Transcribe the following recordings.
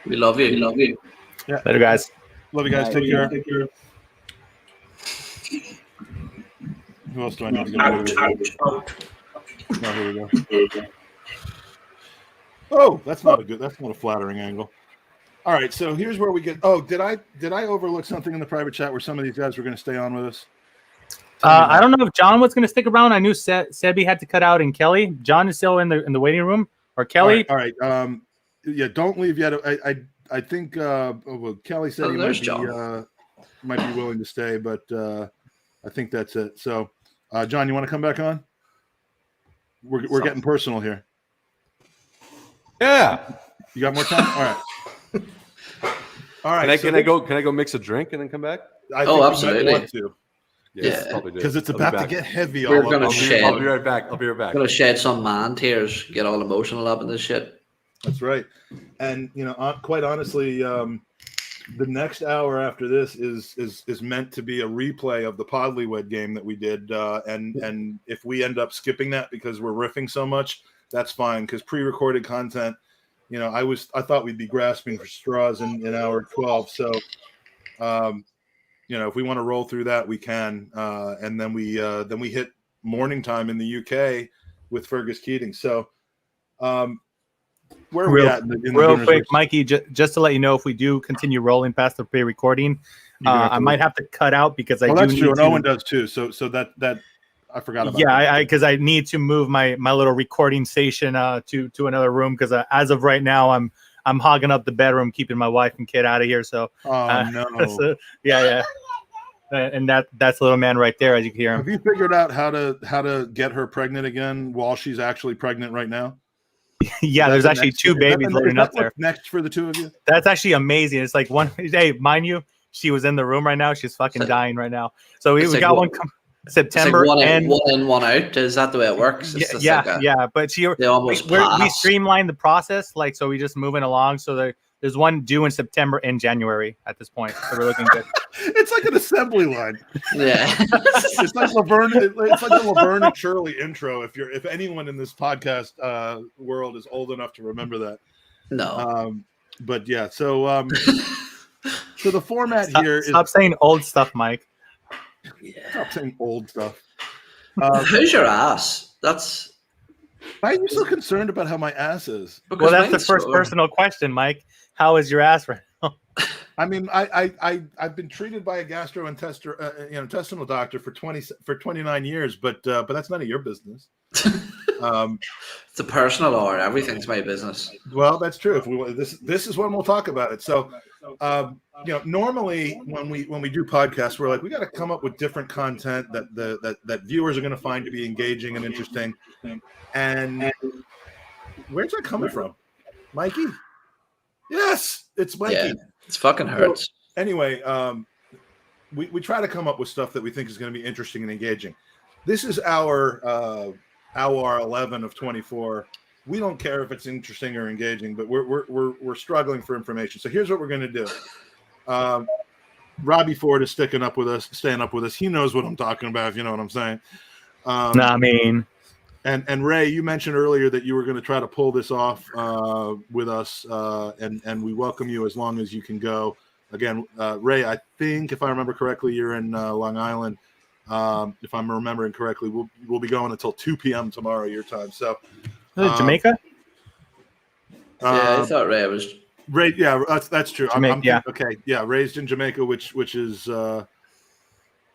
We love you. We love you. Yeah. Later, guys. Love you guys. Take care. Who else do I need to get out? Oh, here we go. Oh, that's not a flattering angle. All right, so here's where we get. Oh, did I overlook something in the private chat where some of these guys were going to stay on with us? I don't know if John was going to stick around. I knew Sebi had to cut out, and Kelly. John is still in the waiting room, or Kelly. All right. Yeah, don't leave yet. I think Kelly said he might be willing to stay, but I think that's it. So, John, you want to come back on? We're getting personal here. Yeah. You got more time? All right. All right. Can I go mix a drink and then come back? I think absolutely. You might want to. Yeah, probably do. Because it's about to get heavy. We're gonna shed. I'll be right back. Gonna shed some man tears. Get all emotional up in this shit. That's right. And quite honestly, the next hour after this is meant to be a replay of the Podlywed game that we did. And if we end up skipping that because we're riffing so much, that's fine. Because pre-recorded content, I thought we'd be grasping for straws in hour 12. So, if we want to roll through that, we can. And then we hit morning time in the UK with Fergus Keating. So, where are we at? Real quick, Mikey, just to let you know, if we do continue rolling past the pre-recording, I might have to cut out because that's true. And Owen does too. So that I forgot about. Yeah, because I need to move my little recording station to another room because as of right now I'm hogging up the bedroom, keeping my wife and kid out of here. So no. So, yeah. And that's little man right there, as you can hear him. Have you figured out how to get her pregnant again while she's actually pregnant right now? Yeah, there's actually two babies loading up there. Next for the two of you? That's actually amazing. It's like one. Hey, mind you, she was in the room right now. She's fucking dying right now. So we got one September one and in, one out. Is that the way it works? It's yeah. But we streamlined the process, so we just moving along. So there's one due in September and January at this point. So we're looking good. It's like an assembly line. Yeah, it's like Laverne. It's like the Laverne and Shirley intro. If anyone in this podcast world is old enough to remember that, no. But yeah, so so the format stop saying old stuff, Mike. Yeah. Stop saying old stuff. Who's your ass? Why are you so concerned about how my ass is? Well, that's the first personal question, Mike. How is your ass right now? I mean, I've been treated by a gastrointestinal doctor for 29 years, but that's none of your business. It's a personal or everything's my business. Well, that's true. If this is when we'll talk about it. So, normally when we do podcasts, we're like, we got to come up with different content that viewers are going to find to be engaging and interesting. And where's that coming from, Mikey? Yes, it's Mikey. Yeah, it's fucking hurts. So, anyway, we try to come up with stuff that we think is going to be interesting and engaging. This is our 11 of 24. We don't care if it's interesting or engaging, but we're struggling for information. So here's what we're going to do. Robbie Ford is staying up with us. He knows what I'm talking about, if you know what I'm saying. And Ray, you mentioned earlier that you were going to try to pull this off with us, and we welcome you as long as you can go. Again, Ray, I think if I remember correctly, you're in Long Island. If I'm remembering correctly, we'll be going until 2 p.m. tomorrow your time. So, Jamaica? Yeah, I thought Ray was. Ray, yeah, that's true. Jamaica, okay, yeah, raised in Jamaica, which is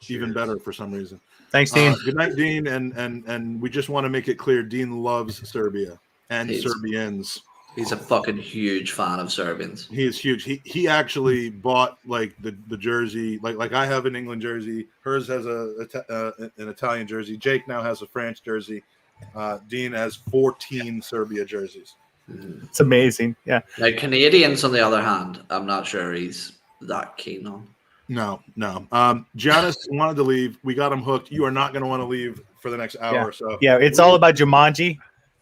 even better for some reason. Thanks, Dean. Good night, Dean. And we just want to make it clear, Dean loves Serbia and Serbians. He's a fucking huge fan of Serbians. He is huge. He actually bought the jersey. Like I have an England jersey. Hers has an Italian jersey. Jake now has a France jersey. Dean has 14 Serbia jerseys. It's amazing. Yeah. Now, Canadians, on the other hand, I'm not sure he's that keen on. No. Giannis wanted to leave. We got him hooked. You are not going to want to leave for the next hour or so. Yeah, it's all about Jumanji.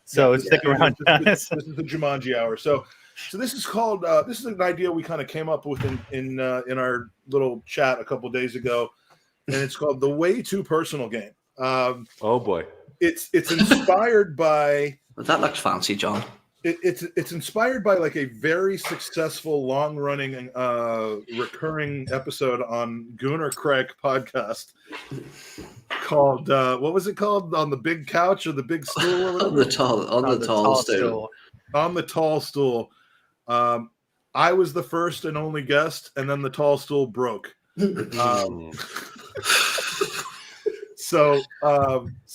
So stick around. This is the Jumanji hour. So this is called. This is an idea we kind of came up with in our little chat a couple days ago, and it's called the Way Too Personal Game. Oh boy! It's inspired by. But that looks fancy, John. it's inspired by like a very successful, long-running, recurring episode on Gooner Podcast called what was it called? On the Big Couch or the Big Stool? Or whatever? On the tall stool. On the tall stool. I was the first and only guest, and then the tall stool broke. So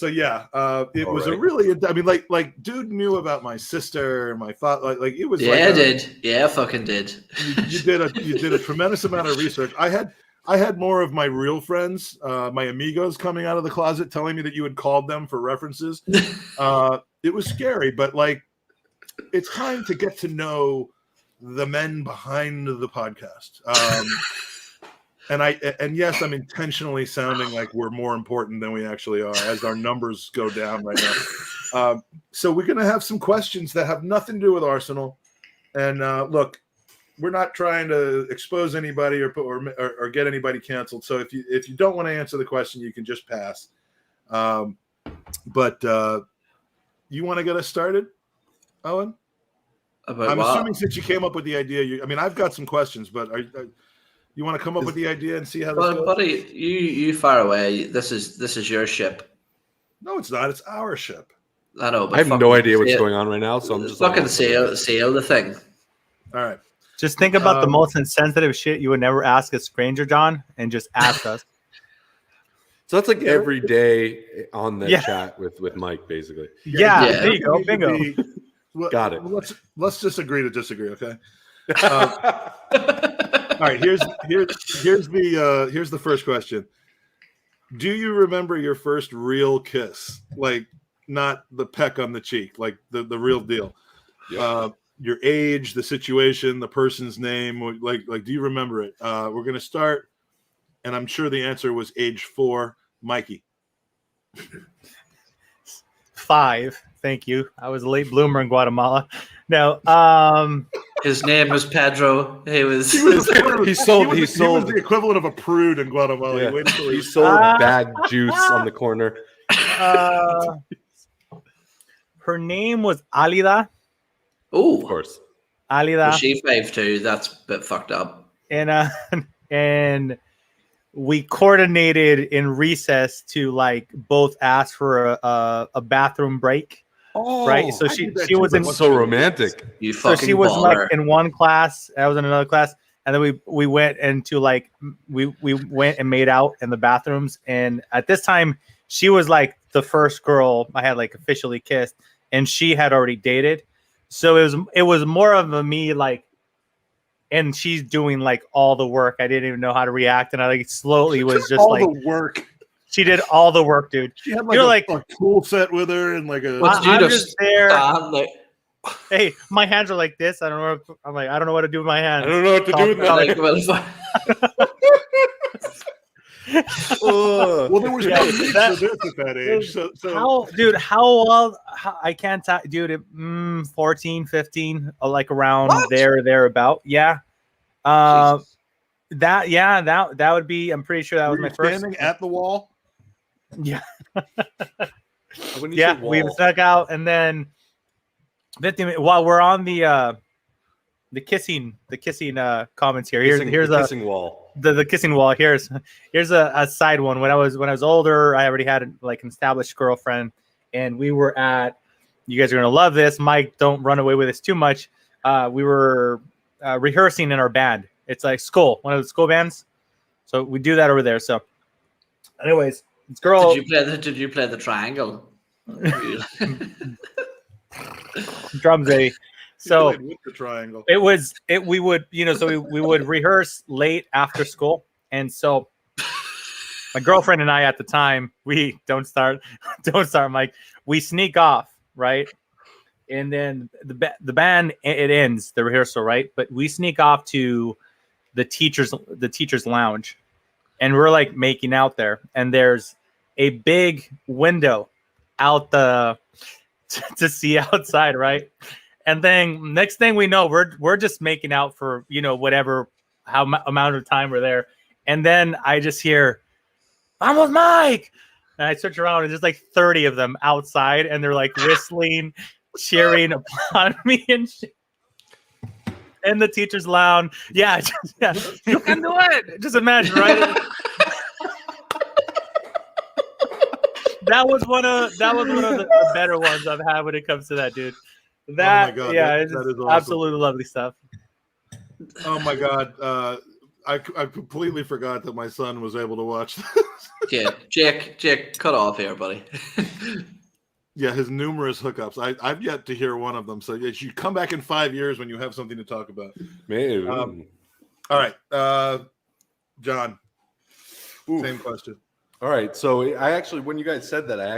yeah, it was a really. I mean, like, dude knew about my sister, my father. Like it was. Yeah, fucking did. You did a tremendous amount of research. I had more of my real friends, my amigos, coming out of the closet, telling me that you had called them for references. It was scary, but like, it's time to get to know the men behind the podcast. And yes, I'm intentionally sounding like we're more important than we actually are as our numbers go down right now. So we're going to have some questions that have nothing to do with Arsenal. And look, we're not trying to expose anybody or get anybody canceled. So if you don't want to answer the question, you can just pass. But you want to get us started, Owen? I'm assuming since you came up with the idea, I've got some questions, but you want to come up with the idea and see how this goes? Buddy, you far away. This is your ship. No, it's not. It's our ship. I know. But I have no idea what's going on right now, so I'm just fucking sail the thing. All right. Just think about the most insensitive shit you would never ask a stranger, John, and just ask us. So that's like every day on the chat with Mike, basically. Yeah. There you go. Bingo. Got it. Let's just agree to disagree, okay? All right, here's the first question. Do you remember your first real kiss? Like, not the peck on the cheek, like the real deal. Yep. Your age, the situation, the person's name, like do you remember it? We're gonna start, and I'm sure the answer was age 4. Mikey. 5. Thank you. I was a late bloomer in Guatemala. No, his name was Pedro. He sold the equivalent of a prude in Guatemala. Yeah. He sold bag juice on the corner. Her name was Alida. Oh, of course. Alida. Was she 5'2"? That's a bit fucked up. And we coordinated in recess to like both ask for a bathroom break. Oh, right. So she was in so romantic. You fucking so she was baller. like in one class. I was in another class, and then we went into like we went and made out in the bathrooms. And at this time, she was like the first girl I had like officially kissed, and she had already dated. So it was more of a me like, and she's doing like all the work. I didn't even know how to react, and I like slowly was just all like the work. She did all the work, dude. She had like a tool set with her and like a. I'm just there. Hey, my hands are like this. I don't know. I'm like, I don't know what to do with my hands. I don't know what to do with my well, there was no need for this at that age. So how old? I can't tell, dude. 14, 15, like around thereabout. Yeah. That would be. I'm pretty sure that was my first. Standing at the wall. Yeah. Yeah, we stuck out, and then 50 minutes, while we're on the kissing comments here. Here's the kissing wall. The kissing wall. Here's a side one. When I was older, I already had like an established girlfriend, and we were at. You guys are gonna love this, Mike. Don't run away with this too much. We were rehearsing in our band. It's like one of the school bands. So we do that over there. So, anyways, this girl. Did you play the triangle? Drums, A. So with the triangle. We would we would rehearse late after school, and so my girlfriend and I at the time, we don't start, Mike. We sneak off, right? And then the band, it ends the rehearsal, right? But we sneak off to the teacher's lounge, and we're like making out there, and there's a big window out to see outside, right? And then next thing we know, we're just making out for whatever amount of time we're there, and then I just hear, "I'm with Mike," and I search around, and there's like 30 of them outside, and they're like whistling. cheering upon me and shit. In the teacher's lounge. Yeah, you can do it. Just imagine, right? That was one of the better ones I've had when it comes to that, dude. That, oh my God, it's that is awesome. absolutely lovely stuff. Oh my God. I completely forgot that my son was able to watch this. Jake, cut off here, buddy. Yeah, his numerous hookups. I've yet to hear one of them. So you should come back in 5 years when you have something to talk about. Maybe. All right. John, same question. All right. So I actually, when you guys said that, I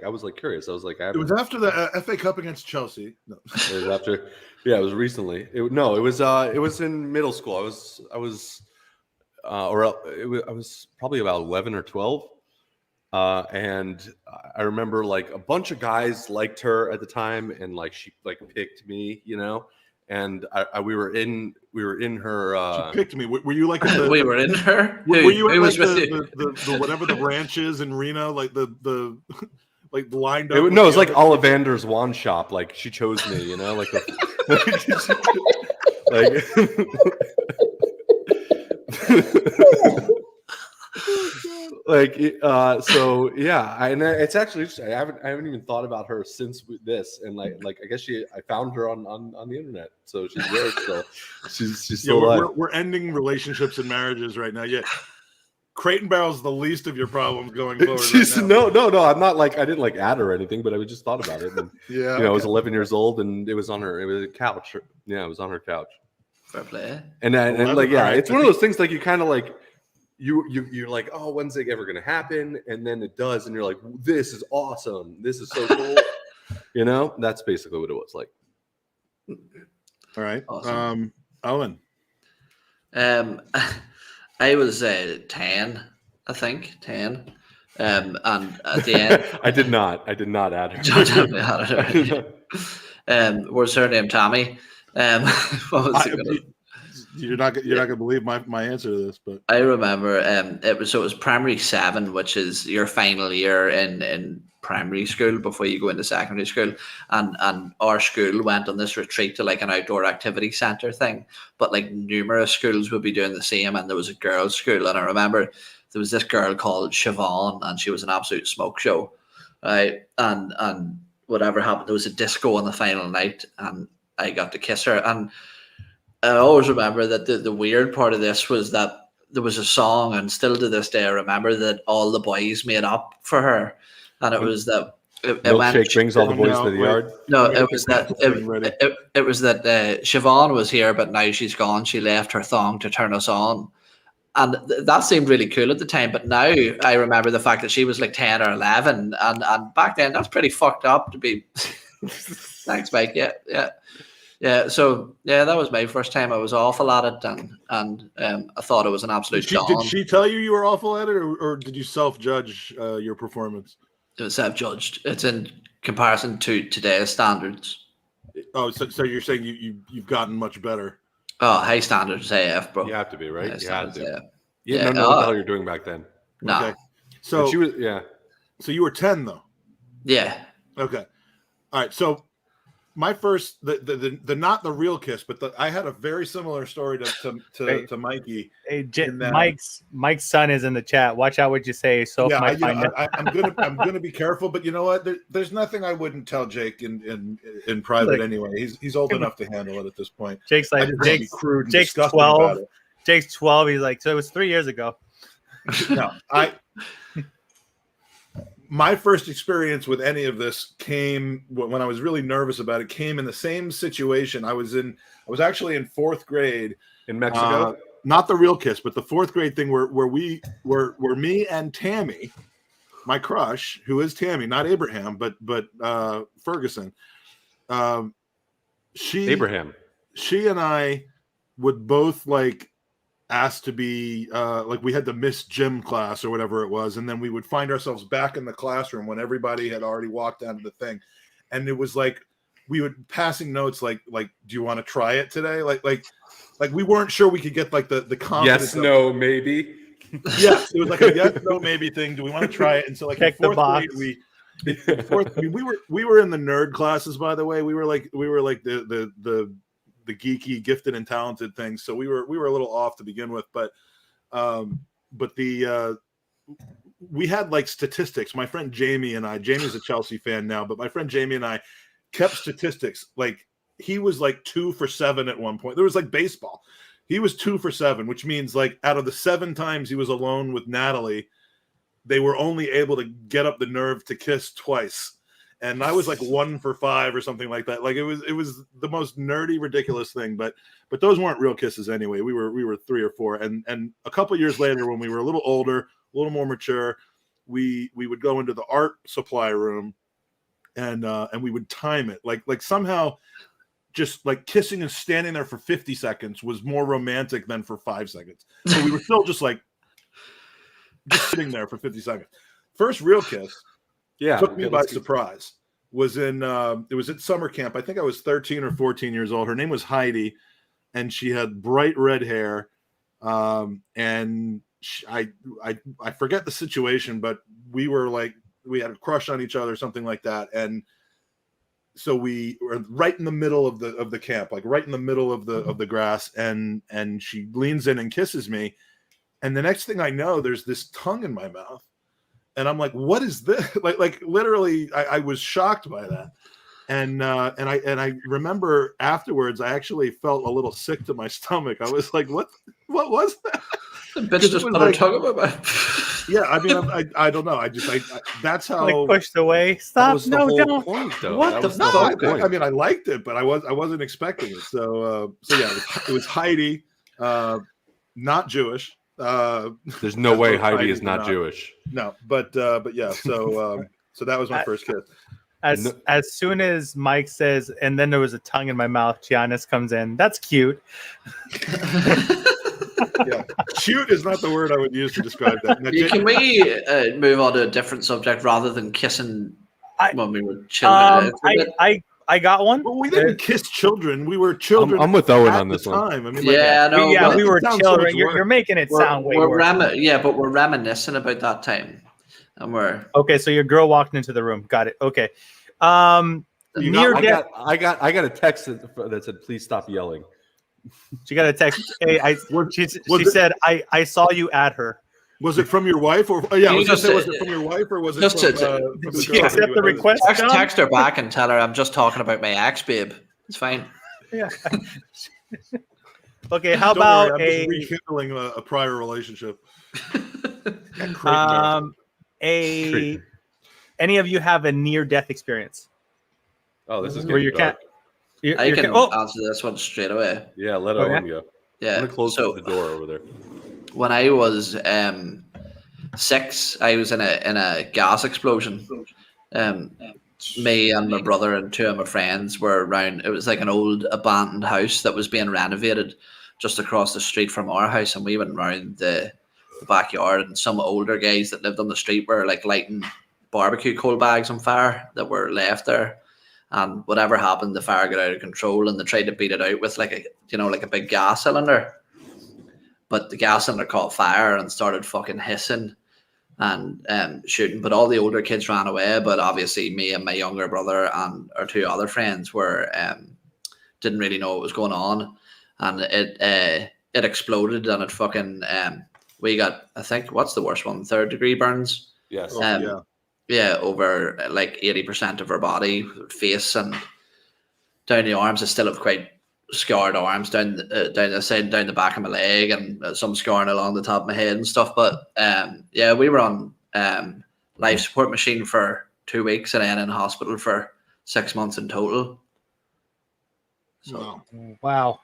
was curious. I was like, it was after the FA Cup against Chelsea. No. It was after. Yeah, it was recently. It was in middle school. I was probably about 11 or 12. And I remember like a bunch of guys liked her at the time, and like she like picked me, you know. And we were in her. She picked me. Were you like we were in her? Were you in like the whatever the branch is in Reno, like the like lined up? No, it was like Ollivander's wand shop. Like she chose me, you know, like so yeah, and it's actually interesting. I haven't even thought about her since this, and like I guess I found her on the internet, so she's there still. She's still alive. We're ending relationships and marriages right now. Yeah, Crate and Barrel's the least of your problems going forward. No, I'm not like I didn't like add her or anything, but I just thought about it. And, yeah, I was 11 years old, and it was on a couch. Yeah, it was on her couch. Fair play. And like it's one of those things like you kind of like. You're like, oh, when's it ever gonna happen? And then it does, and you're like, this is awesome. This is so cool. You know, that's basically what it was like. All right, awesome. Owen. I was 10, I think 10. And at the end, I did not add her. Was her name Tammy? What was it? You're not gonna believe my answer to this, but I remember it was primary 7, which is your final year in primary school before you go into secondary school, and our school went on this retreat to like an outdoor activity center thing, but like numerous schools would be doing the same, and there was a girls' school, and I remember there was this girl called Siobhan, and she was an absolute smoke show, right? And whatever happened, there was a disco on the final night, and I got to kiss her, and I always remember that the weird part of this was that there was a song, and still to this day I remember that all the boys made up for her, and it was that Milkshake brings all the boys to the yard. No, it was that it was that Siobhan was here, but now she's gone. She left her thong to turn us on, and that seemed really cool at the time. But now I remember the fact that she was like 10 or 11, and back then that's pretty fucked up to be. Thanks, Mike. Yeah, so yeah, that was my first time. I was awful at it, and I thought it was an absolute dawn. Did she tell you were awful at it, or did you self-judge your performance? It was self-judged. It's in comparison to today's standards. Oh, so you're saying you've gotten much better? Oh, high standards AF, bro. You have to be, right? You have to. Yeah, no, what the hell you're doing back then? No. Okay. So she was, So you were 10 though. Yeah. Okay. All right. So my first, the not the real kiss, but I had a very similar story to Mikey. Hey, Mike's son is in the chat. Watch out what you say. So yeah, I'm gonna be careful. But you know what? There's nothing I wouldn't tell Jake in private anyway. He's old enough to handle it at this point. Jake's like Jake's 12. Jake's 12. He's like, so it was 3 years ago. No, my first experience with any of this came when I was really nervous about it. Came in the same situation. I was actually in 4th grade in Mexico. Not the real kiss, but the 4th grade thing where me and Tammy, my crush, who is Tammy, not Abraham, but Ferguson. She and I would both like asked to be like we had to miss gym class or whatever it was, and then we would find ourselves back in the classroom when everybody had already walked out of the thing, and it was like we would passing notes like do you want to try it today, like we weren't sure we could get like the confidence. Yes, no, maybe. Yes, it was like a yes, no, maybe thing. Do we want to try it? And so like in 4th grade Fourth, I mean, we were in the nerd classes, by the way. We were like the geeky, gifted and talented things. So we were a little off to begin with, but we had like statistics. My friend Jamie's a Chelsea fan now, but my friend Jamie and I kept statistics. Like he was like 2 for 7 at one point. There was like baseball. He was 2 for 7, which means like out of the 7 times he was alone with Natalie, they were only able to get up the nerve to kiss twice. And I was like 1 for 5 or something like that. Like it was the most nerdy, ridiculous thing. But those weren't real kisses anyway. We were 3 or 4. And a couple years later, when we were a little older, a little more mature, we would go into the art supply room and we would time it. Like somehow just like kissing and standing there for 50 seconds was more romantic than for 5 seconds. So we were still just sitting there for 50 seconds. First real kiss took me by surprise. It was at summer camp. I think I was 13 or 14 years old. Her name was Heidi, and she had bright red hair. And I forget the situation, but we had a crush on each other, something like that. And so we were right in the middle of the camp, like right in the middle of the grass, and she leans in and kisses me. And the next thing I know, there's this tongue in my mouth. And I'm like, what is this? Like literally, I was shocked by that. And I remember afterwards, I actually felt a little sick to my stomach. I was like, what was that? The bitch just put her tongue in my mouth. Yeah, I mean, I don't know. I that's how like pushed away. Stop! No, don't. Point, though. What the fuck? I mean, I liked it, but I wasn't expecting it. So yeah, it was Heidi, not Jewish. There's no way Heidi is not Jewish. No, but yeah. So that was my first kiss. As soon as Mike says, and then there was a tongue in my mouth, Giannis comes in. That's cute. Yeah, cute is not the word I would use to describe that. Now, Can we move on to a different subject rather than kissing when we were children? I got one. Well, we didn't kiss children. We were children. I'm with Owen on this one. I mean, we were children. You're making it sound way worse. But we're reminiscing about that time, and we're okay. So your girl walked into the room. Got it. Okay. I got a text that said, "Please stop yelling." She got a text. Hey, she said, "I saw you at her." Was it from your wife or was it from your wife or was it from the girl? Accept the request. Text her back and tell her I'm just talking about my ex, babe. It's fine. Yeah. Okay. How about I'm just rekindling a prior relationship? Any of you have a near-death experience? Oh, this is where you can't. I can answer this one straight away. Yeah, let Owen go. Yeah, I'm gonna close the door over there. When I was 6, I was in a gas explosion. Me and my brother and 2 of my friends were around. It was like an old abandoned house that was being renovated just across the street from our house, and we went around the backyard. And some older guys that lived on the street were like lighting barbecue coal bags on fire that were left there. And whatever happened, the fire got out of control, and they tried to beat it out with like a big gas cylinder. But the gas cylinder caught fire and started fucking hissing and shooting. But all the older kids ran away. But obviously, me and my younger brother and our 2 other friends were didn't really know what was going on, and it exploded, and it fucking we got, I think, what's the worst one? 3rd-degree burns. Yes. Yeah, over like 80% of our body, face and down the arms. I still have quite scarred arms down the side, down the back of my leg, and some scarring along the top of my head and stuff. But we were on life support machine for 2 weeks and then in hospital for 6 months in total. So wow.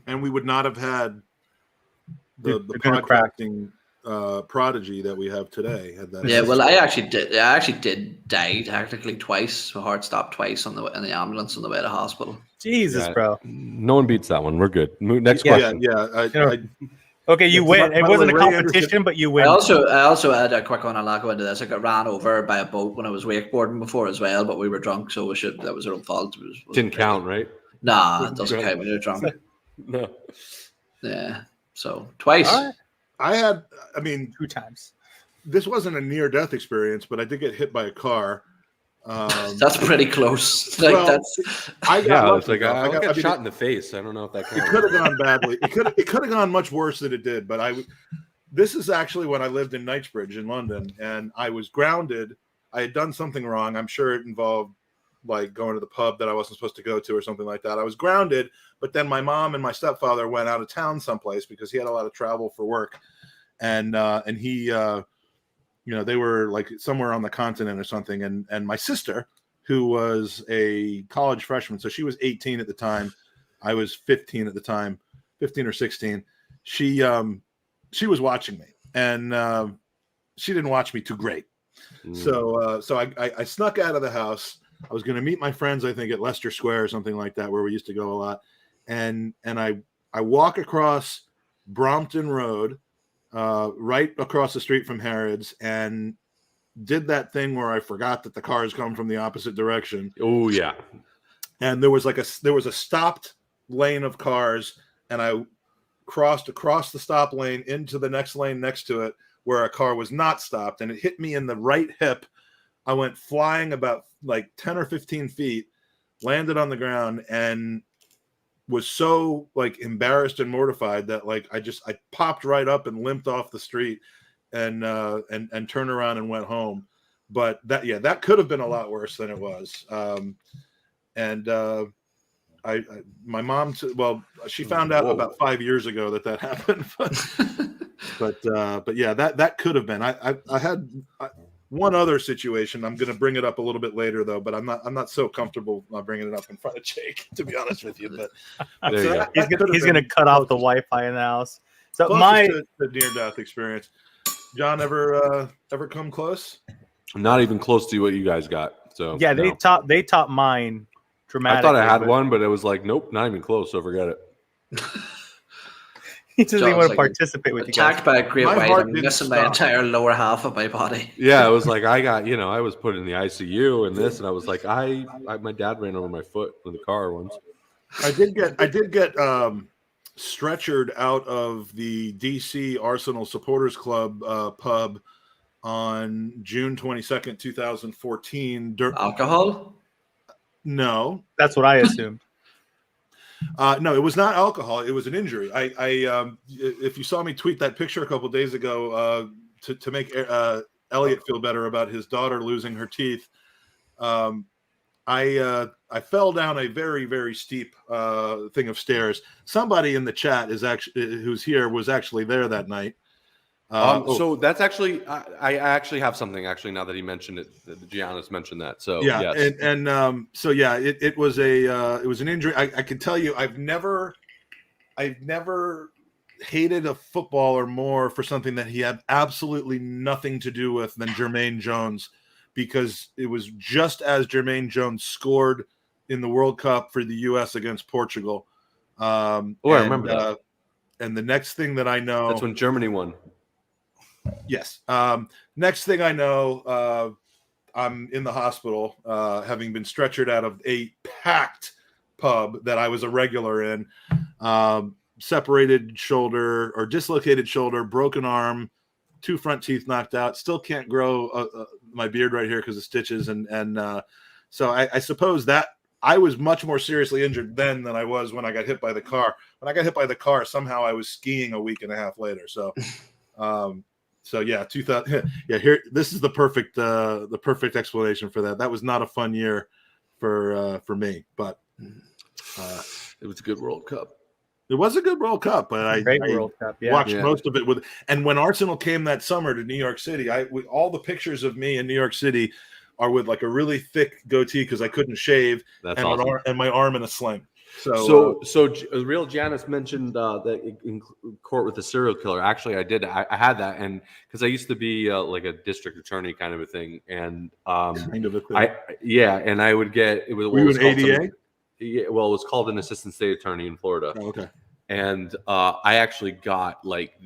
And we would not have had the podcasting prodigy that we have today. Had that. Yeah, well, I actually did die technically twice. My heart stopped twice in the ambulance on the way to hospital. Jesus, bro. No one beats that one. We're good. Next question. Okay, you win. It wasn't a competition, but you win. I also had a quick one. I'll not go into this. I got ran over by a boat when I was wakeboarding before as well, but we were drunk, so that was our own fault. Didn't count, right? Nah, it doesn't count when you're drunk. No. Yeah. So twice. I had 2 times. This wasn't a near-death experience, but I did get hit by a car That's pretty close. Like well, that's I got lucky, it's like though. I got I mean, shot in the face. I don't know if that it could have gone badly. It could have gone much worse than it did. But this is actually when I lived in Knightsbridge in London, and I was grounded. I had done something wrong. I'm sure it involved like going to the pub that I wasn't supposed to go to or something like that. I was grounded, but then my mom and my stepfather went out of town someplace because he had a lot of travel for work, and he, they were like somewhere on the continent or something. And my sister, who was a college freshman, so she was 18 at the time, I was 15 at the time, 15 or 16. She was watching me, and she didn't watch me too great. So I snuck out of the house. I was going to meet my friends, I think, at Leicester Square or something like that, where we used to go a lot. And I walk across Brompton Road, right across the street from Harrods, and did that thing where I forgot that the cars come from the opposite direction. Oh yeah. And there was a stopped lane of cars, and I crossed across the stop lane into the next lane next to it, where a car was not stopped, and it hit me in the right hip. I went flying about like 10 or 15 feet, landed on the ground, and was so like embarrassed and mortified that like I popped right up and limped off the street and turned around and went home. But that could have been a lot worse than it was. My mom, she found out about 5 years ago that happened, but yeah, that could have been. I had one other situation. I'm going to bring it up a little bit later though, but I'm not so comfortable bringing it up in front of Jake, to be honest with you. But he's going to cut off the Wi-Fi in the house. So the near-death experience. John, ever come close? Not even close to what you guys got. So yeah, they topped mine dramatically. I thought I had one, but it was like, nope, not even close. So forget it. He doesn't even want to participate with you guys. Attacked by a great white. I'm missing my entire lower half of my body. Yeah, it was like I was put in the ICU and this, and I was like, my dad ran over my foot in the car once. I did get stretchered out of the DC Arsenal Supporters Club pub on June 22nd, 2014. Alcohol? No. That's what I assumed. No, it was not alcohol. It was an injury. If you saw me tweet that picture a couple of days ago to make Elliot feel better about his daughter losing her teeth, I fell down a very, very steep thing of stairs. Somebody in the chat who's here was actually there that night. So that's actually I actually have something now that he mentioned it. Giannis mentioned that. So yeah, yes. It was an injury. I can tell you, I've never hated a footballer more for something that he had absolutely nothing to do with than Jermaine Jones, because it was just as Jermaine Jones scored in the World Cup for the U.S. against Portugal. I remember that. And the next thing that I know, that's when Germany won. Yes. Next thing I know, I'm in the hospital, having been stretchered out of a packed pub that I was a regular in. Separated shoulder or dislocated shoulder, broken arm, 2 front teeth knocked out. Still can't grow my beard right here because of stitches. So I suppose that I was much more seriously injured then than I was when I got hit by the car. When I got hit by the car, somehow I was skiing a week and a half later. So. So yeah, 2000. Yeah, here. This is the perfect explanation for that. That was not a fun year for me, but it was a good World Cup. It was a good World Cup, but I World Cup. Yeah. Watched most of it with. And when Arsenal came that summer to New York City, all the pictures of me in New York City are with like a really thick goatee because I couldn't shave, That's and awesome. and my arm in a sling. So real Janice mentioned that in court with a serial killer. Actually, I did. I had that, and because I used to be like a district attorney kind of a thing, and kind of a thing. And I would get it was. Were you an ADA? Yeah, well, it was called an assistant state attorney in Florida. Oh, okay. And I actually got like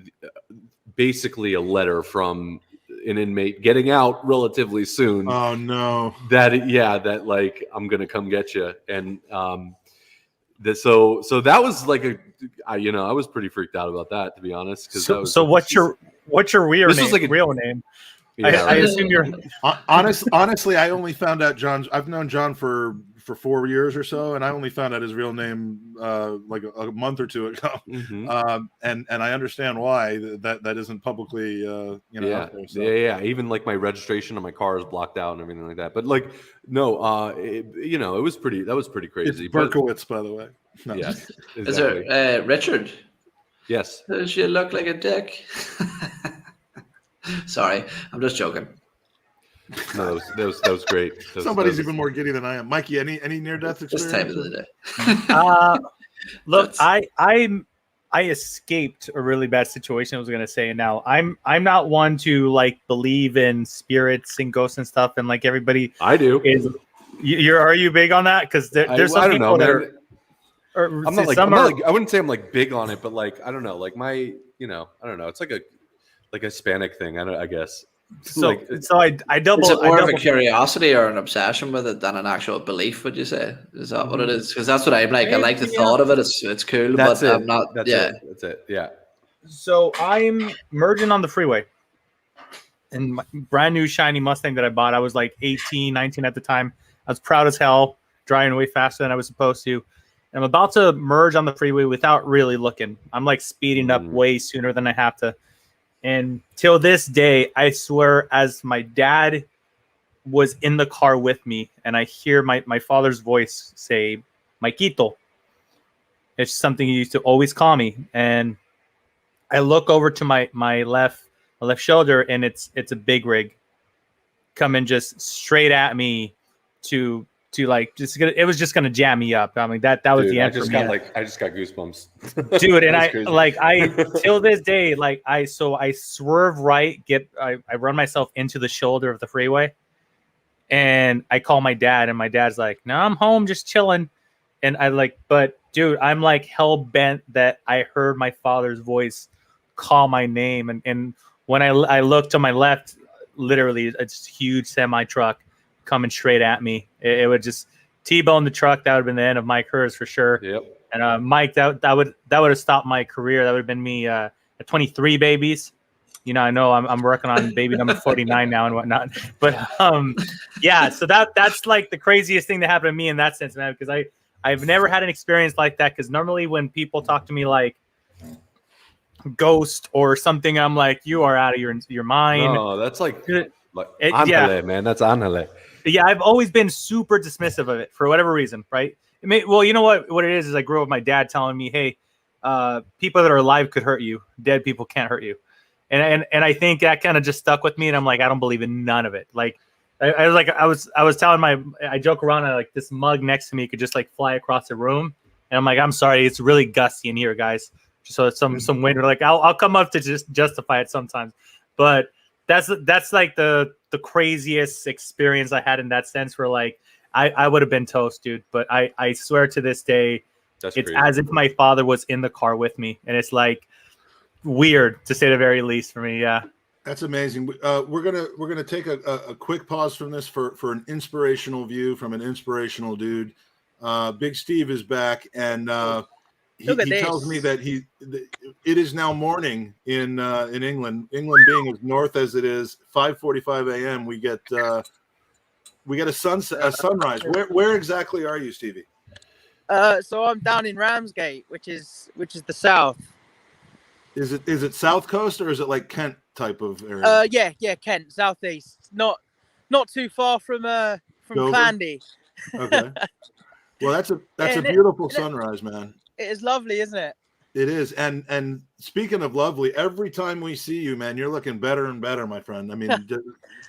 basically a letter from an inmate getting out relatively soon. Oh no! That like I'm gonna come get you, and so that was like I was pretty freaked out about that, to be honest. So what's your real name? I assume you're honestly. I only found out I've known John for 4 years or so, and I only found out his real name like a month or two ago. And I understand why that isn't publicly out there, so. Yeah. Even like my registration on my car is blocked out and everything like that. But like, no, it was pretty. That was pretty crazy. It's Berkowitz, by the way. No. Yes. Exactly. Is there Richard? Yes. Does you look like a dick? Sorry, I'm just joking. No, that was great. Somebody's even more giddy than I am. Mikey, any near-death experience? This time of the day. Look, I escaped a really bad situation. I was gonna say, and now I'm not one to like believe in spirits and ghosts and stuff, and like everybody. I do. Are you big on that? Because there's some people that are. I'm not like I wouldn't say I'm like big on it, but like I don't know, like my I don't know. It's like a Hispanic thing. I guess. So I double. Is it more of a curiosity or an obsession with it than an actual belief? Would you say? Is that what it is? Because that's what I'm like. I like the thought of it. It's cool, but I'm not. That's it. Yeah. So I'm merging on the freeway, and my brand new shiny Mustang that I bought. I was like 18, 19 at the time. I was proud as hell, driving way faster than I was supposed to. I'm about to merge on the freeway without really looking. I'm like speeding up way sooner than I have to. And till this day, I swear, as my dad was in the car with me and I hear my father's voice say, Mikito. It's something he used to always call me. And I look over to my left shoulder, and it's a big rig coming just straight at me to like it was just gonna jam me up. I mean that was the answer. I just got goosebumps, dude. And I till this day, like I swerve right, I run myself into the shoulder of the freeway, and I call my dad, and my dad's like, "No, I'm home, just chilling." And I like, but dude, I'm like hell bent that I heard my father's voice call my name, and when I look to my left, literally, it's a huge semi truck coming straight at me. It would just T-bone the truck. That would have been the end of Mike Herz for sure. Yep. And Mike, that would have stopped my career. That would have been me at 23 babies. I know I'm working on baby number 49 now and whatnot. But yeah. So that's like the craziest thing that happened to me in that sense, man. Because I've never had an experience like that. Because normally when people talk to me like ghost or something, I'm like, you are out of your mind. No, that's like Angele, man. That's Angele. Yeah, I've always been super dismissive of it for whatever reason, right? Well, you know what it is I grew up with my dad telling me, hey, people that are alive could hurt you. Dead people can't hurt you. And I think that kind of just stuck with me, and I'm like, I don't believe in none of it. Like I was telling I joke around, like this mug next to me could just like fly across the room. And I'm like, I'm sorry, it's really gusty in here, guys. So some wind, like I'll come up to just justify it sometimes. But that's like the craziest experience I had in that sense, where like I would have been toast, dude. But I swear to this day, it's crazy. As if my father was in the car with me, and it's like weird to say the very least for me. Yeah, that's amazing. We're gonna take a quick pause from this for an inspirational view from an inspirational dude. Big Steve is back, and he tells me that it is now morning in England. England being as north as it is, 5:45 a.m. We get a sunrise. Where exactly are you, Stevie? So I'm down in Ramsgate, which is the south. Is it South Coast, or is it like Kent type of area? Yeah, Kent, southeast. Not too far from Clandy. Okay. Well, that's a beautiful sunrise, man. It is lovely, isn't it? It is. And speaking of lovely, every time we see you, man, you're looking better and better, my friend. I mean,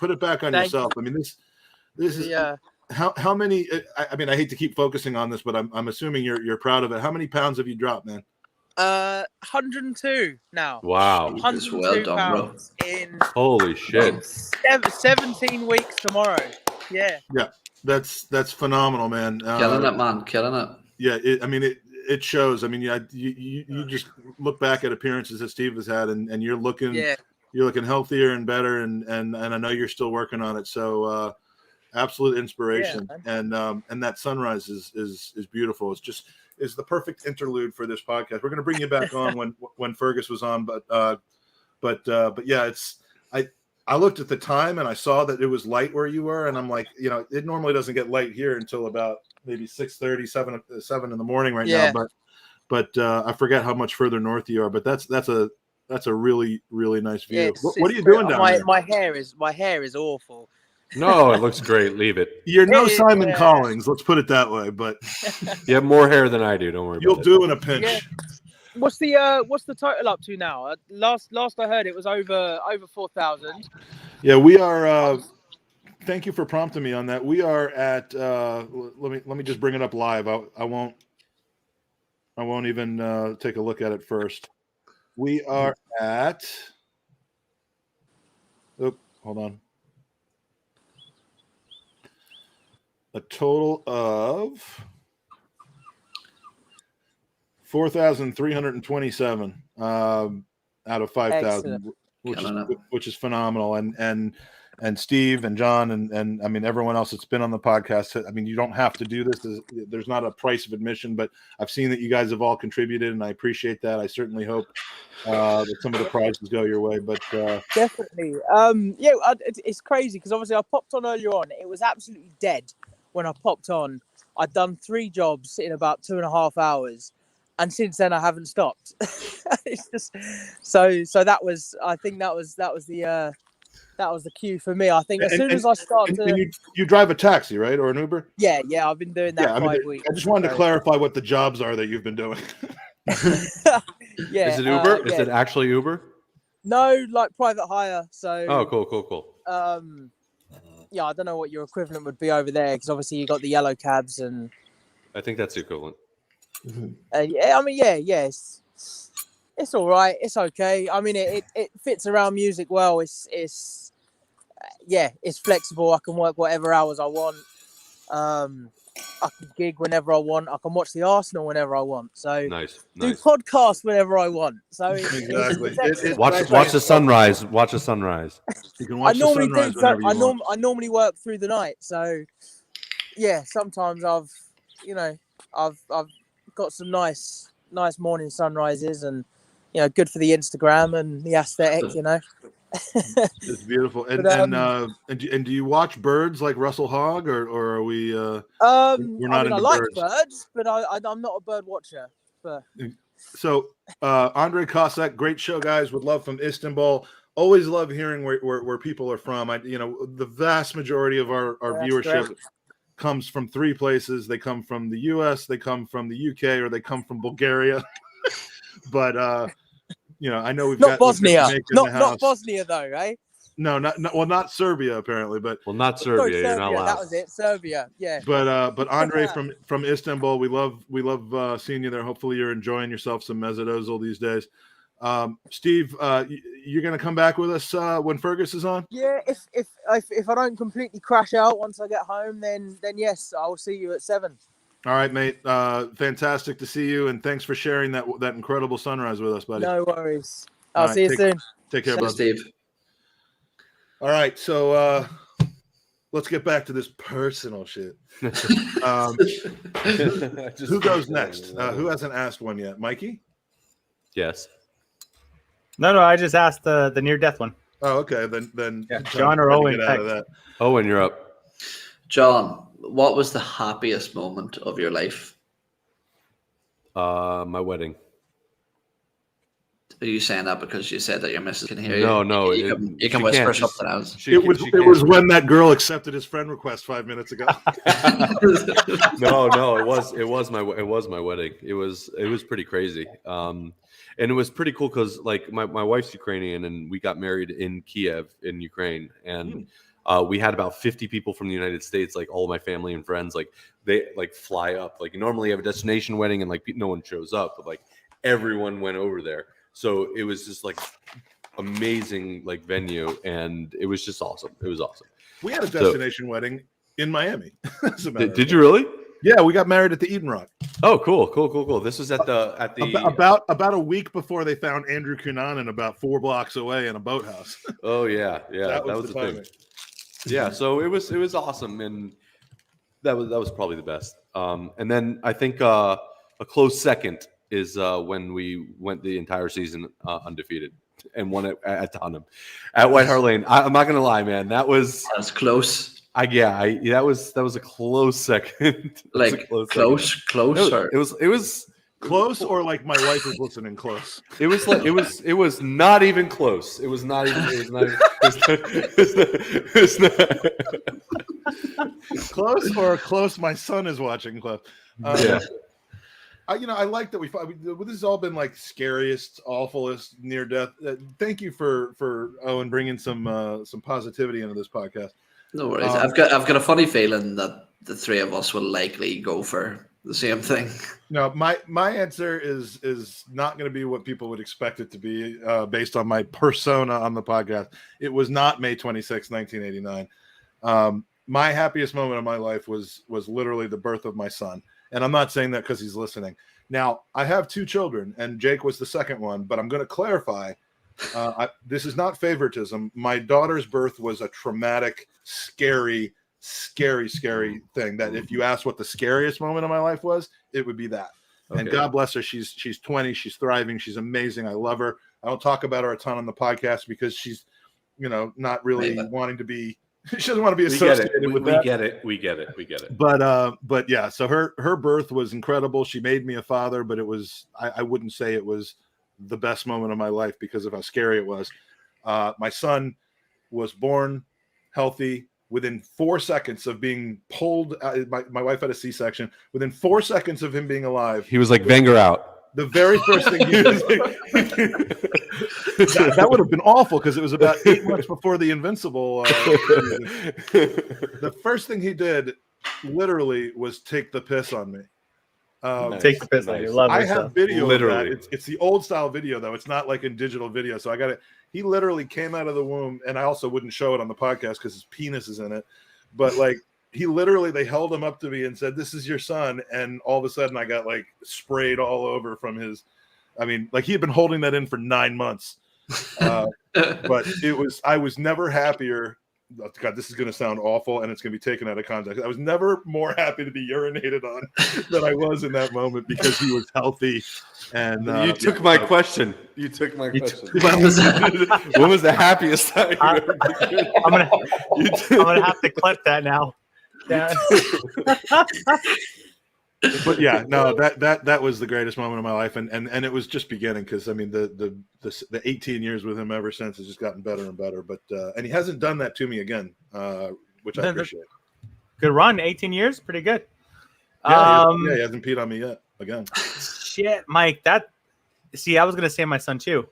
put it back on yourself. I mean, this is how many? I mean, I hate to keep focusing on this, but I'm assuming you're proud of it. How many pounds have you dropped, man? 102 now. Wow, 102 well done, pounds bro. in holy shit. 17 weeks tomorrow. Yeah. Yeah, that's phenomenal, man. Killing it, man. Killing it. Yeah, it shows. I mean, you just look back at appearances that Steve has had, and you're looking healthier and better, and I know you're still working on it. So absolute inspiration, and that sunrise is beautiful. It's the perfect interlude for this podcast. We're going to bring you back on when Fergus was on, but yeah, I looked at the time and I saw that it was light where you were, and I'm like, it normally doesn't get light here until about maybe 6:30, 7 in the morning now. But I forget how much further north you are. But that's a really, really nice view. Yeah, what are you doing down there? My hair is awful. No, it looks great. Leave it. You're no Simon Collins, let's put it that way. But you have more hair than I do. Don't worry. You'll about do in a pinch. Yeah. What's the total up to now? Last I heard, it was over 4,000. Yeah, we are. Thank you for prompting me on that. We are at. Let me just bring it up live. I won't even take a look at it first. We are at. Hold on. A total of 4,327 out of 5,000, which is phenomenal. And Steve and John and I mean everyone else that's been on the podcast. I mean, you don't have to do this. There's not a price of admission, but I've seen that you guys have all contributed, and I appreciate that. I certainly hope that some of the prizes go your way. But definitely, it's crazy because obviously I popped on earlier on. It was absolutely dead when I popped on. I'd done 3 jobs in about 2.5 hours. And since then, I haven't stopped. It's just so that was. I think that was the cue for me. I think as soon as I started, you drive a taxi, right, or an Uber? Yeah, I've been doing that 5 weeks. I just wanted to clarify what the jobs are that you've been doing. Yeah, is it Uber? Is it actually Uber? No, like private hire. So. Oh, cool. Yeah, I don't know what your equivalent would be over there because obviously you got the yellow cabs and. I think that's the equivalent. It's all right. It's okay. I mean, it fits around music well. It's flexible. I can work whatever hours I want. I can gig whenever I want. I can watch the Arsenal whenever I want. So do podcasts whenever I want. So exactly. Watch the sunrise. Watch the sunrise. You can watch the sunrise whenever you want. I normally work through the night. So yeah, sometimes I've got some nice morning sunrises, and good for the Instagram and the aesthetic. It's beautiful. And do you watch birds like Russell Hogg, or are we? We're not into I like birds, but I'm not a bird watcher. But so Andre Kosek, great show, guys. With love from Istanbul. Always love hearing where people are from. The vast majority of our viewership comes from 3 places. They come from the US, they come from the UK, or they come from Bulgaria. But I know we've got Bosnia. Not Bosnia though, right? No, not Serbia apparently, but not Serbia. You're not allowed. That was it, Serbia. Yeah. But Andre from Istanbul, we love seeing you there. Hopefully you're enjoying yourself some Mezzodozel these days. Steve, you're gonna come back with us when Fergus is on? Yeah, if I don't completely crash out once I get home, then yes, I'll see you at 7. All right, mate. Fantastic to see you, and thanks for sharing that incredible sunrise with us, buddy. No worries. I'll see you soon. Take care, brother. Steve. All right, so let's get back to this personal shit. Who goes next? Who hasn't asked one yet? Mikey? Yes. No, I just asked the near-death one. Oh, okay. Then John or Owen. Owen, you're up. John, what was the happiest moment of your life? My wedding. Are you saying that because you said that your missus can hear you? No. You can whisper something else. It was when that girl accepted his friend request 5 minutes ago. No, it was my wedding. It was pretty crazy. And it was pretty cool because like my wife's Ukrainian and we got married in Kiev in Ukraine, and we had about 50 people from the United States, like all my family and friends. Like they like fly up. Like you normally have a destination wedding and like no one shows up, but like everyone went over there. So it was just like amazing like venue, and it was just awesome. It was awesome. We had a destination wedding in Miami. Did you really? Yeah, we got married at the Eden Rock. Oh, cool. This was at the about a week before they found Andrew Cunanan about 4 blocks away in a boathouse. Oh yeah, that was the thing. Yeah, so it was awesome, and that was probably the best. And then I think a close second is when we went the entire season undefeated. and one at Tottenham, at White Hart Lane. I'm not gonna lie, man. That's close. That was a close second. Like close. It was Close, or like my wife is listening close. It was not even close. It was not even Close or close. My son is watching close. Yeah. I like that this has all been like scariest, awfulest, near death. Thank you for Eoin bringing some positivity into this podcast. No worries. I've got a funny feeling that the three of us will likely go for the same thing. No, my answer is not going to be what people would expect it to be based on my persona on the podcast. It was not May 26, 1989. My happiest moment of my life was literally the birth of my son. And I'm not saying that because he's listening. Now, I have 2 children, and Jake was the second one, but I'm going to clarify. This is not favoritism. My daughter's birth was a traumatic, scary thing that if you ask what the scariest moment of my life was, it would be that. Okay. And God bless her. She's 20. She's thriving. She's amazing. I love her. I don't talk about her a ton on the podcast because she's, not really wanting to be. She doesn't want to be associated with that. We get it. But yeah. So her birth was incredible. She made me a father, but it was. I wouldn't say it was the best moment of my life because of how scary it was. My son was born healthy. Within 4 seconds of being pulled, my wife had a C-section. Within 4 seconds of him being alive, he was like Wenger out. The very first thing he did, that would have been awful because it was about 8 months before the Invincible. The first thing he did, literally, was take the piss on me. Nice. Take the piss on you. Love I yourself. have video Literally. of that. It's the old style video though. It's not like in digital video. So I got it. He literally came out of the womb, and I also wouldn't show it on the podcast because his penis is in it. But like they held him up to me and said, "This is your son," and all of a sudden I got like sprayed all over from his. I mean, like he had been holding that in for 9 months. But I was never happier. Oh, God, this is going to sound awful, and it's going to be taken out of context. I was never more happy to be urinated on than I was in that moment because he was healthy. And you took my question. You took my question. When was that? When was the happiest time you ever been? I'm gonna have to clip that now. Yeah. But yeah, no, that was the greatest moment of my life, and it was just beginning because I mean the 18 years with him ever since has just gotten better and better. But and he hasn't done that to me again, which I appreciate. Good run, 18 years, pretty good. Yeah, he hasn't peed on me yet again. Shit, Mike. I was gonna say my son too.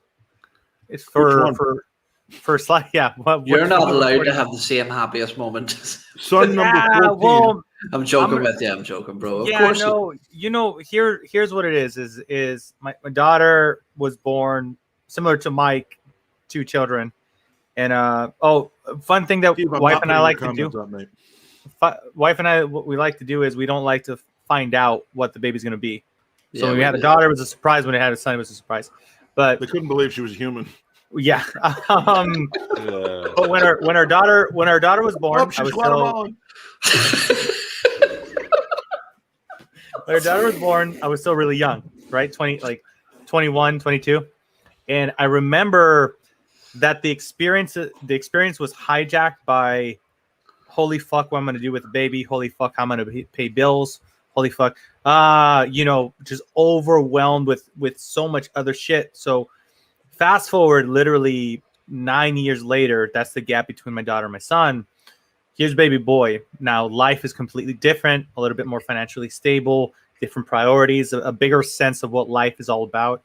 It's for slide. Yeah, you're not allowed to have the same happiest moment. Son number 14. Well, I'm joking with you. I'm joking, bro. Of course. No. Here's what it is my daughter was born similar to Mike, 2 children, and fun thing that wife and I like to do. Wife and I, what we like to do is we don't like to find out what the baby's going to be. So when we had a daughter, it was a surprise. When we had a son, it was a surprise. But they couldn't believe she was human. Yeah. But when our daughter was born, when her daughter was born, I was still really young, right? 21, 22. And I remember that the experience was hijacked by holy fuck, what I'm gonna do with the baby, holy fuck, how I'm gonna pay bills, holy fuck, just overwhelmed with so much other shit. So fast forward literally 9 years later, that's the gap between my daughter and my son. Here's baby boy. Now life is completely different, a little bit more financially stable, different priorities, a bigger sense of what life is all about.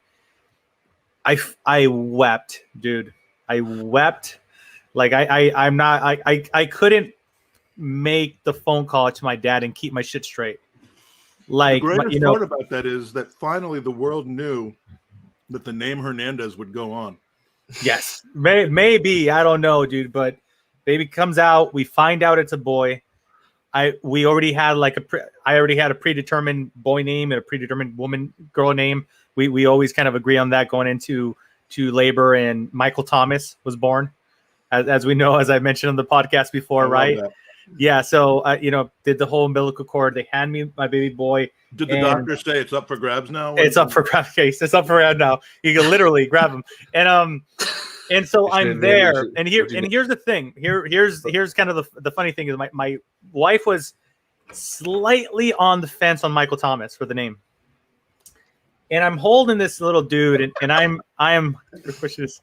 I wept, dude. I wept. Like I couldn't make the phone call to my dad and keep my shit straight. Like, the greatest part about that is that finally the world knew that the name Hernandez would go on. Yes, maybe, I don't know, dude. But baby comes out, we find out it's a boy. I already had a predetermined boy name and a predetermined girl name. We always kind of agree on that going into labor, and Michael Thomas was born, as we know, as I mentioned on the podcast before, right? yeah, so did the whole umbilical cord. They hand me my baby boy. Did the doctor say it's up for grabs now? It's up for grab case. It's up for grab now. You can literally grab him. And so I'm there. And here's the thing. Here's kind of the funny thing is my wife was slightly on the fence on Michael Thomas for the name. And I'm holding this little dude, and I am push this.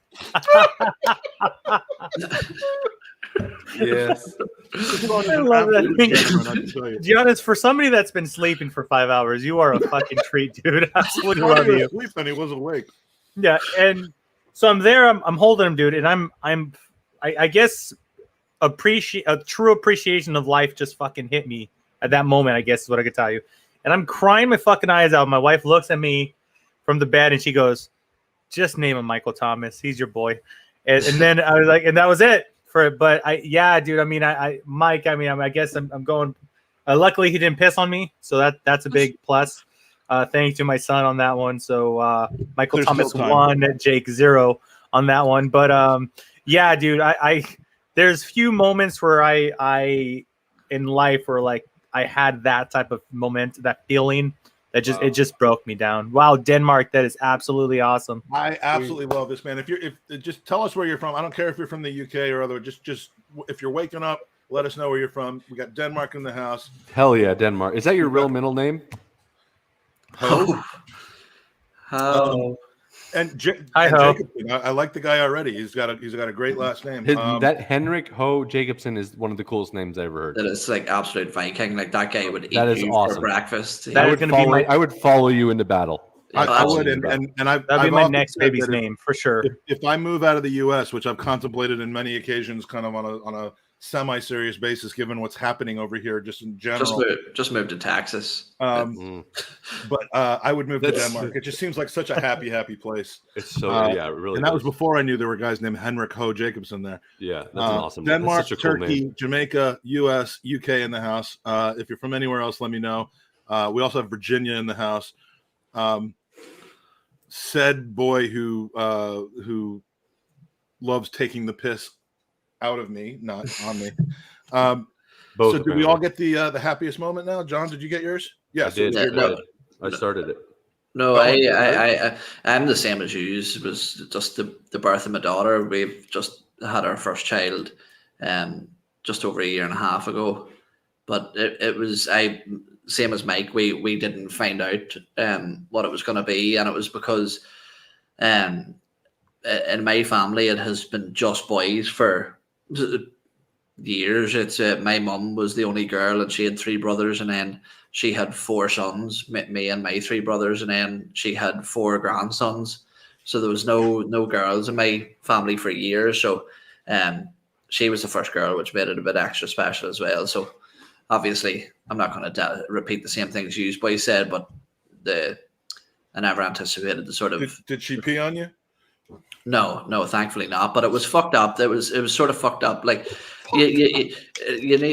Yes. I love that. Giannis, for somebody that's been sleeping for 5 hours, you are a fucking treat, dude. I absolutely love you. Sleeping, he was awake. Yeah, and so I'm there. I'm holding him, dude, and I guess a true appreciation of life just fucking hit me at that moment. I guess is what I could tell you. And I'm crying my fucking eyes out. My wife looks at me from the bed and she goes, "Just name him Michael Thomas. He's your boy." And then I was like, and that was it. But dude. I mean, Mike. I mean, I guess I'm going. Luckily, he didn't piss on me, so that's a big plus. Thanks to my son on that one. So Michael Thomas 1, Jake 0 on that one. But yeah, dude. I there's few moments where I in life where like I had that type of moment, that feeling that just it just broke me down. Wow, Denmark, that is absolutely awesome. I absolutely love this, man. If just tell us where you're from. I don't care if you're from the UK or other. Just if you're waking up, let us know where you're from. We got Denmark in the house. Hell yeah, Denmark. Is that your real middle name? Ho. And Jacobson, I like the guy already. He's got a great last name. That Henrik Ho Jacobson is one of the coolest names I ever heard. That is like absolute Viking. Like that guy would eat you awesome. for breakfast. I would follow you into battle. I would, and that'd be my next baby's name for sure. If I move out of the U.S., which I've contemplated in many occasions, kind of on a semi-serious basis, given what's happening over here, just in general. Just move to Texas. But I would move to Denmark. It just seems like such a happy place. It's so it really. And that was before I knew there were guys named Henrik Ho Jacobson there. Yeah, that's an awesome. Denmark, that's such a cool Turkey, name. Jamaica, U.S., UK in the house. If you're from anywhere else, let me know. We also have Virginia in the house. Said boy who loves taking the piss out of me, not on me. So did we all get the happiest moment now? John, did you get yours? Yes, I did. I started it. No, I'm the same as you. It was just the birth of my daughter. We've just had our first child just over a year and a half ago. But it was same as Mike. We didn't find out what it was going to be, and it was because in my family it has been just boys for years. It's my mum was the only girl, and she had 3 brothers, and then she had 4 sons, me and my 3 brothers, and then she had 4 grandsons. So there was no girls in my family for years. So she was the first girl, which made it a bit extra special as well. So obviously I'm not going to repeat the same things you boys said, but I never anticipated the sort of. Did she pee on you? No, thankfully not. But it was fucked up. It was sort of fucked up. Like you need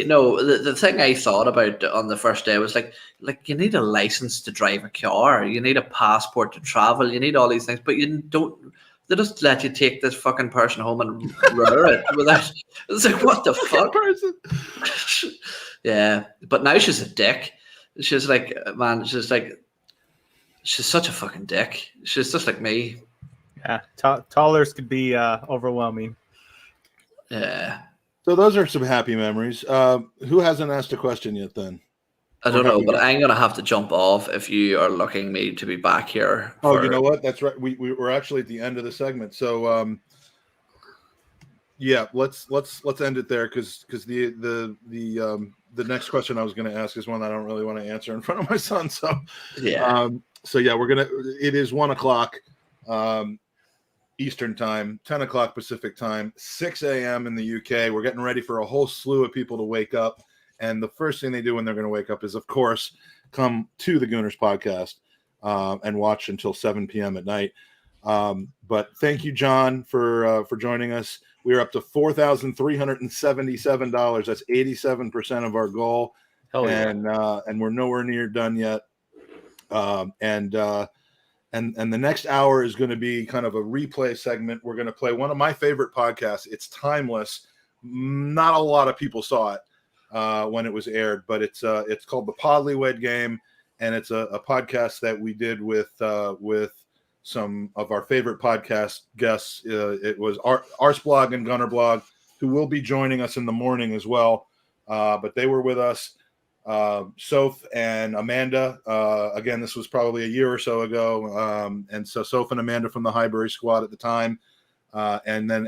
the thing I thought about on the first day was like you need a license to drive a car. You need a passport to travel. You need all these things, but you don't. They just let you take this fucking person home and rear it without. It's like, what the fuck? Yeah, but now she's a dick. She's like, man, she's such a fucking dick. She's just like me. Yeah, toddlers could be overwhelming. Yeah. So those are some happy memories. Who hasn't asked a question yet then? I don't know, but I'm going to have to jump off if you are looking me to be back here. Oh, you know what? That's right. We're actually at the end of the segment. So, yeah, let's end it there because the next question I was going to ask is one I don't really want to answer in front of my son. So, yeah. It is 1:00 Eastern time, 10:00 Pacific time, 6 a.m. in the UK. We're getting ready for a whole slew of people to wake up. And the first thing they do when they're going to wake up is, of course, come to the Gooners Podcast and watch until 7 p.m. at night. But thank you, John, for joining us. We are up to $4,377. That's 87% of our goal. Hell yeah. And we're nowhere near done yet. And the next hour is going to be kind of a replay segment. We're going to play one of my favorite podcasts. It's timeless. Not a lot of people saw it. when it was aired, but it's called the Podlywed Game, and it's a podcast that we did with some of our favorite podcast guests. It was Arsblog and Gunner Blog, who will be joining us in the morning as well. But they were with us, Soph and Amanda. Again, this was probably a year or so ago. And so Soph and Amanda from the Highbury squad at the time. And then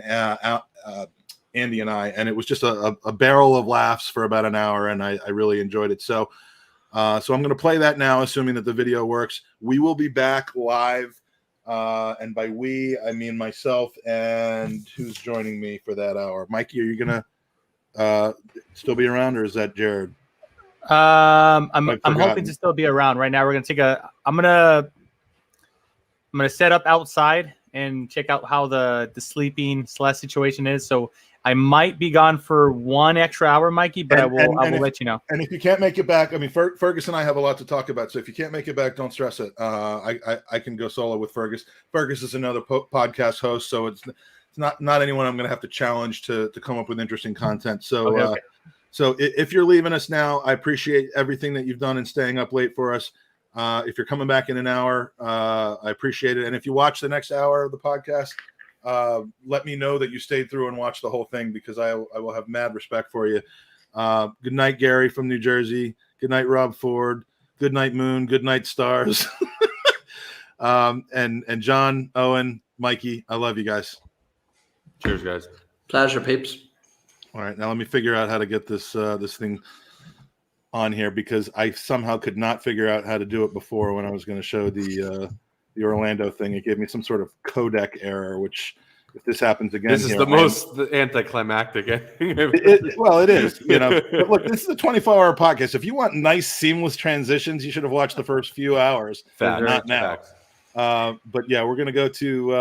Andy and I, and it was just a barrel of laughs for about an hour, and I really enjoyed it. So I'm going to play that now, assuming that the video works. We will be back live, and by we, I mean myself and who's joining me for that hour. Mikey, are you going to still be around, or is that Jared? I'm hoping to still be around. Right now, we're gonna I'm gonna set up outside and check out how the sleeping / situation is. So I might be gone for 1 extra hour, Mikey, but I will let you know. And if you can't make it back, I mean, Fergus and I have a lot to talk about. So if you can't make it back, don't stress it. I can go solo with Fergus. Fergus is another podcast host, so it's not anyone I'm going to have to challenge to come up with interesting content. So, okay. So if you're leaving us now, I appreciate everything that you've done and staying up late for us. If you're coming back in an hour, I appreciate it. And if you watch the next hour of the podcast, let me know that you stayed through and watched the whole thing, because I will have mad respect for you. Good night, Gary from New Jersey. Good night, Rob Ford. Good night, Moon. Good night, stars. And John, Owen, Mikey, I love you guys. Cheers, guys. Pleasure, peeps. All right, now let me figure out how to get this thing on here, because I somehow could not figure out how to do it before when I was going to show the Orlando thing. It gave me some sort of codec error, which if this happens again, this is the most anticlimactic ending. Well, it is, But look, this is a 24-hour podcast. If you want nice, seamless transitions, you should have watched the first few hours, not now. But yeah, we're going to go to